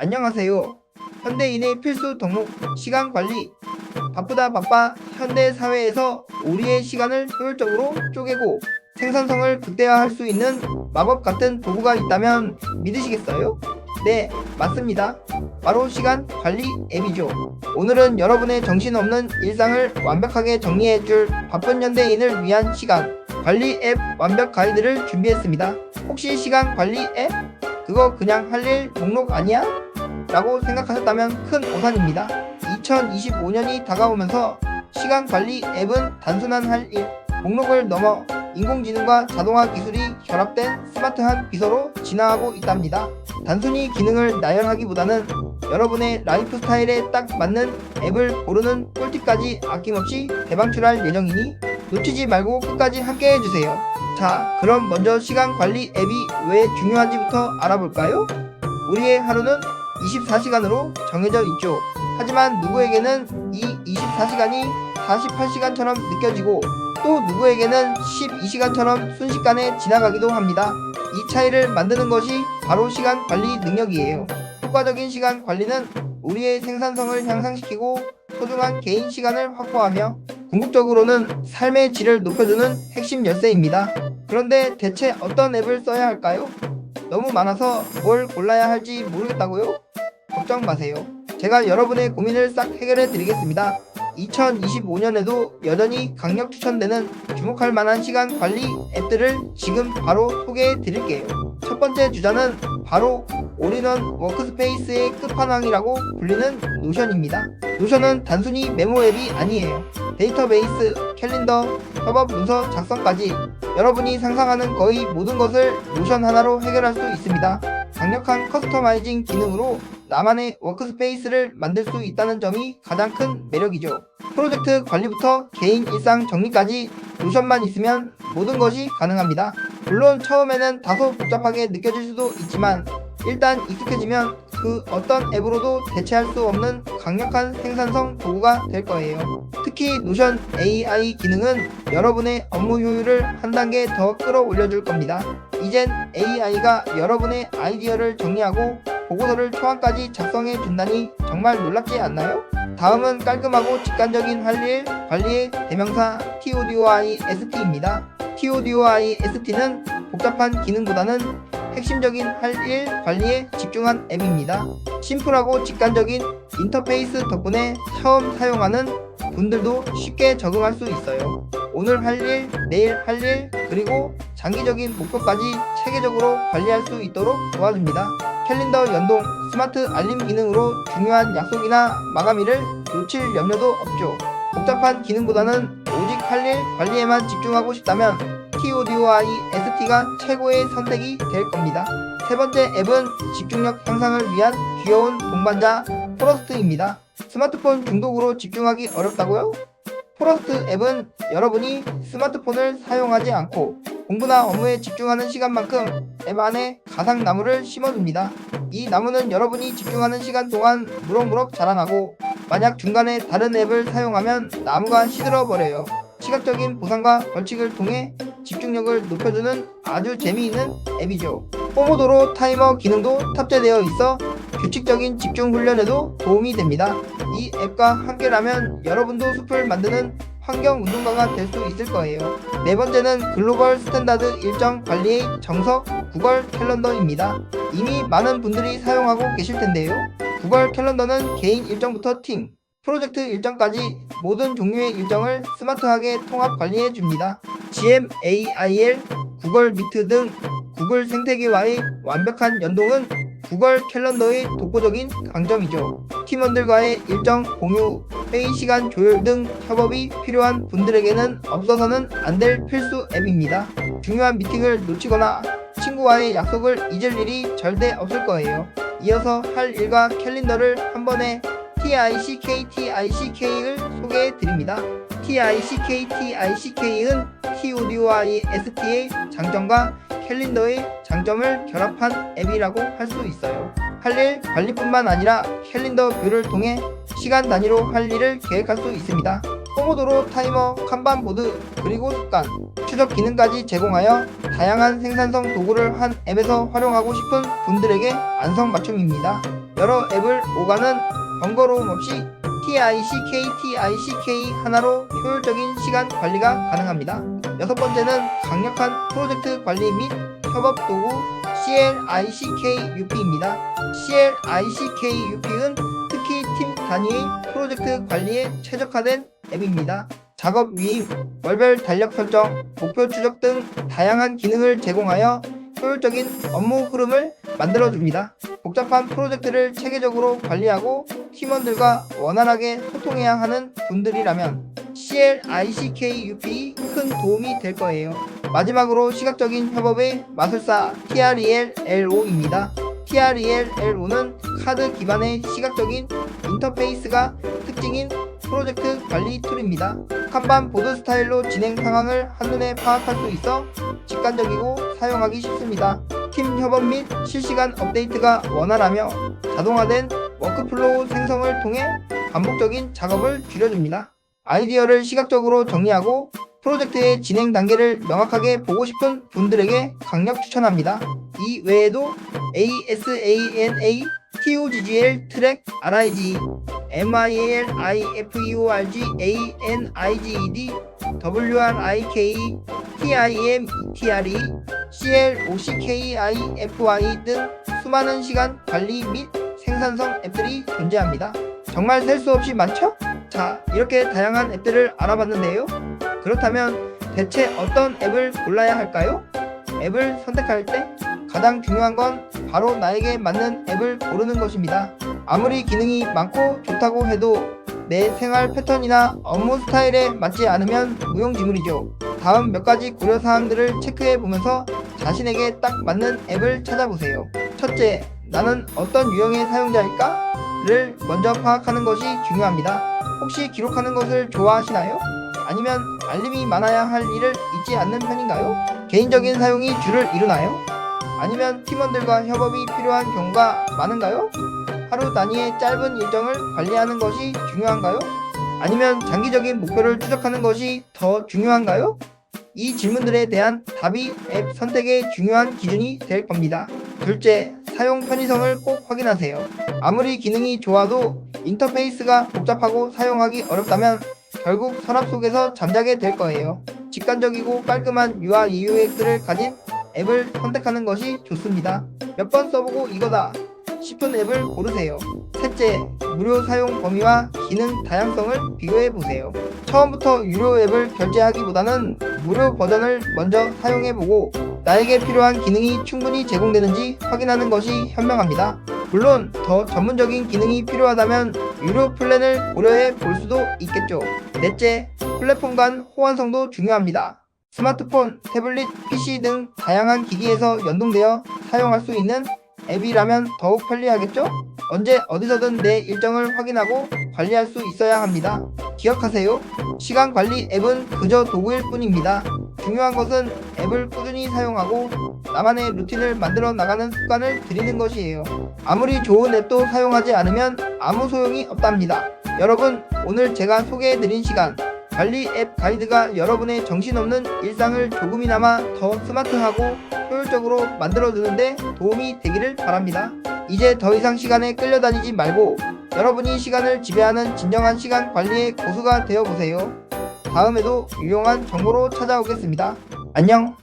안녕하세요. 현대인의 필수 덕목 시간관리. 바쁘다 바빠 현대 사회에서 우리의 시간을 효율적으로 쪼개고 생산성을 극대화할 수 있는 마법 같은 도구가 있다면 믿으시겠어요? 네, 맞습니다. 바로 시간 관리 앱이죠. 오늘은 여러분의 정신없는 일상을 완벽하게 정리해줄 바쁜 현대인을 위한 시간 관리 앱 완벽 가이드를 준비했습니다. 혹시 시간 관리 앱? 그거 그냥 할 일 목록 아니야? 라고 생각하셨다면 큰 오산입니다. 2025년이 다가오면서 시간 관리 앱은 단순한 할 일, 목록을 넘어 인공지능과 자동화 기술이 결합된 스마트한 비서로 진화하고 있답니다. 단순히 기능을 나열하기보다는 여러분의 라이프 스타일에 딱 맞는 앱을 고르는 꿀팁까지 아낌없이 대방출할 예정이니 놓치지 말고 끝까지 함께 해주세요. 자, 그럼 먼저 시간 관리 앱이 왜 중요한지부터 알아볼까요? 우리의 하루는 24시간으로 정해져 있죠. 하지만 누구에게는 이 24시간이 48시간처럼 느껴지고 또 누구에게는 12시간처럼 순식간에 지나가기도 합니다. 이 차이를 만드는 것이 바로 시간 관리 능력이에요. 효과적인 시간 관리는 우리의 생산성을 향상시키고 소중한 개인 시간을 확보하며 궁극적으로는 삶의 질을 높여주는 핵심 열쇠입니다. 그런데 대체 어떤 앱을 써야 할까요? 너무 많아서 뭘 골라야 할지 모르겠다고요? 걱정 마세요. 제가 여러분의 고민을 싹 해결해 드리겠습니다. 2025년에도 여전히 강력 추천되는 주목할 만한 시간 관리 앱들을 지금 바로 소개해 드릴게요. 첫 번째 주자는 바로 올인원 워크스페이스의 끝판왕이라고 불리는 노션입니다. 노션은 단순히 메모 앱이 아니에요. 데이터베이스, 캘린더, 협업 문서 작성까지 여러분이 상상하는 거의 모든 것을 노션 하나로 해결할 수 있습니다. 강력한 커스터마이징 기능으로 나만의 워크스페이스를 만들 수 있다는 점이 가장 큰 매력이죠. 프로젝트 관리부터 개인 일상 정리까지 노션만 있으면 모든 것이 가능합니다. 물론 처음에는 다소 복잡하게 느껴질 수도 있지만 일단 익숙해지면 그 어떤 앱으로도 대체할 수 없는 강력한 생산성 도구가 될 거예요. 특히 노션 AI 기능은 여러분의 업무 효율을 한 단계 더 끌어올려줄 겁니다. 이젠 AI가 여러분의 아이디어를 정리하고 보고서를 초안까지 작성해 준다니 정말 놀랍지 않나요? 다음은 깔끔하고 직관적인 할 일 관리의 대명사 TODOIST입니다. TODOIST는 복잡한 기능보다는 핵심적인 할 일 관리에 집중한 앱입니다. 심플하고 직관적인 인터페이스 덕분에 처음 사용하는 분들도 쉽게 적응할 수 있어요. 오늘 할 일, 내일 할 일, 그리고 장기적인 목표까지 체계적으로 관리할 수 있도록 도와줍니다. 캘린더 연동, 스마트 알림 기능으로 중요한 약속이나 마감일을 놓칠 염려도 없죠. 복잡한 기능보다는 오직 할 일 관리에만 집중하고 싶다면 TODOIST가 최고의 선택이 될 겁니다. 세 번째 앱은 집중력 향상을 위한 귀여운 동반자 포러스트입니다. 스마트폰 중독으로 집중하기 어렵다고요? 포러스트 앱은 여러분이 스마트폰을 사용하지 않고 공부나 업무에 집중하는 시간만큼 앱 안에 가상나무를 심어줍니다. 이 나무는 여러분이 집중하는 시간 동안 무럭무럭 자라나고 만약 중간에 다른 앱을 사용하면 나무가 시들어버려요. 시각적인 보상과 벌칙을 통해 집중력을 높여주는 아주 재미있는 앱이죠. 포모도로 타이머 기능도 탑재되어 있어 규칙적인 집중 훈련에도 도움이 됩니다. 이 앱과 함께라면 여러분도 숲을 만드는 환경 운동가가 될 수 있을 거예요. 네 번째는 글로벌 스탠다드 일정 관리의 정석 구글 캘린더입니다. 이미 많은 분들이 사용하고 계실 텐데요. 구글 캘린더는 개인 일정부터 팀, 프로젝트 일정까지 모든 종류의 일정을 스마트하게 통합 관리해 줍니다. GMAIL, 구글 미트 등 구글 생태계와의 완벽한 연동은 구글 캘린더의 독보적인 강점이죠. 팀원들과의 일정 공유, 회의 시간 조율 등 협업이 필요한 분들에게는 없어서는 안 될 필수 앱입니다. 중요한 미팅을 놓치거나 친구와의 약속을 잊을 일이 절대 없을 거예요. 이어서 할 일과 캘린더를 한 번에 TICKTICK를 소개해 드립니다. TICKTICK는 TODOIST의 장점과 캘린더의 장점을 결합한 앱이라고 할 수 있어요. 할 일 관리뿐만 아니라 캘린더 뷰를 통해 시간 단위로 할 일을 계획할 수 있습니다. 포모도로 타이머, kanban 보드, 그리고 습관, 추적 기능까지 제공하여 다양한 생산성 도구를 한 앱에서 활용하고 싶은 분들에게 안성맞춤입니다. 여러 앱을 오가는 번거로움 없이 TICK 하나로 효율적인 시간 관리가 가능합니다. 여섯 번째는 강력한 프로젝트 관리 및 협업 도구 CLICK-UP입니다. CLICK-UP는 특히 팀 단위의 프로젝트 관리에 최적화된 앱입니다. 작업 위임, 월별 달력 설정, 목표 추적 등 다양한 기능을 제공하여 효율적인 업무 흐름을 만들어줍니다. 복잡한 프로젝트를 체계적으로 관리하고 팀원들과 원활하게 소통해야 하는 분들이라면 CLICK-UP 큰 도움이 될 거예요. 마지막으로 시각적인 협업의 마술사 TREL-L5입니다. TREL-L5는 카드 기반의 시각적인 인터페이스가 특징인 프로젝트 관리 툴입니다. 칸반 보드 스타일로 진행 상황을 한눈에 파악할 수 있어 직관적이고 사용하기 쉽습니다. 팀 협업 및 실시간 업데이트가 원활하며 자동화된 워크플로우 생성을 통해 반복적인 작업을 줄여줍니다. 아이디어를 시각적으로 정리하고 프로젝트의 진행 단계를 명확하게 보고 싶은 분들에게 강력 추천합니다. 이 외에도 ASANA, TOGGL, 트랙, RIG, MILIFEORG, ANIGED, WRIK, TIM, ETRE, CLOCKIFI 등 수많은 시간 관리 및 생산성 앱들이 존재합니다. 정말 셀 수 없이 많죠? 자, 이렇게 다양한 앱들을 알아봤는데요. 그렇다면 대체 어떤 앱을 골라야 할까요? 앱을 선택할 때 가장 중요한 건 바로 나에게 맞는 앱을 고르는 것입니다. 아무리 기능이 많고 좋다고 해도 내 생활 패턴이나 업무 스타일에 맞지 않으면 무용지물이죠. 다음 몇 가지 고려사항들을 체크해 보면서 자신에게 딱 맞는 앱을 찾아보세요. 첫째, 나는 어떤 유형의 사용자일까? 를 먼저 파악하는 것이 중요합니다. 혹시 기록하는 것을 좋아하시나요? 아니면 알림이 많아야 할 일을 잊지 않는 편인가요? 개인적인 사용이 주를 이루나요? 아니면 팀원들과 협업이 필요한 경우가 많은가요? 하루 단위의 짧은 일정을 관리하는 것이 중요한가요? 아니면 장기적인 목표를 추적하는 것이 더 중요한가요? 이 질문들에 대한 답이 앱 선택의 중요한 기준이 될 겁니다. 둘째, 사용 편의성을 꼭 확인하세요. 아무리 기능이 좋아도 인터페이스가 복잡하고 사용하기 어렵다면 결국 서랍 속에서 잠자게 될 거예요. 직관적이고 깔끔한 UI UX를 가진 앱을 선택하는 것이 좋습니다. 몇 번 써보고 이거다 싶은 앱을 고르세요. 셋째, 무료 사용 범위와 기능 다양성을 비교해보세요. 처음부터 유료 앱을 결제하기보다는 무료 버전을 먼저 사용해보고 나에게 필요한 기능이 충분히 제공되는지 확인하는 것이 현명합니다. 물론 더 전문적인 기능이 필요하다면 유료 플랜을 고려해 볼 수도 있겠죠. 넷째, 플랫폼 간 호환성도 중요합니다. 스마트폰, 태블릿, PC 등 다양한 기기에서 연동되어 사용할 수 있는 앱이라면 더욱 편리하겠죠? 언제 어디서든 내 일정을 확인하고 관리할 수 있어야 합니다. 기억하세요. 시간 관리 앱은 그저 도구일 뿐입니다. 중요한 것은 앱을 꾸준히 사용하고 나만의 루틴을 만들어 나가는 습관을 들이는 것이에요. 아무리 좋은 앱도 사용하지 않으면 아무 소용이 없답니다. 여러분, 오늘 제가 소개해드린 시간 관리 앱 가이드가 여러분의 정신없는 일상을 조금이나마 더 스마트하고 효율적으로 만들어주는데 도움이 되기를 바랍니다. 이제 더 이상 시간에 끌려다니지 말고 여러분이 시간을 지배하는 진정한 시간 관리의 고수가 되어보세요. 다음에도 유용한 정보로 찾아오겠습니다. 안녕!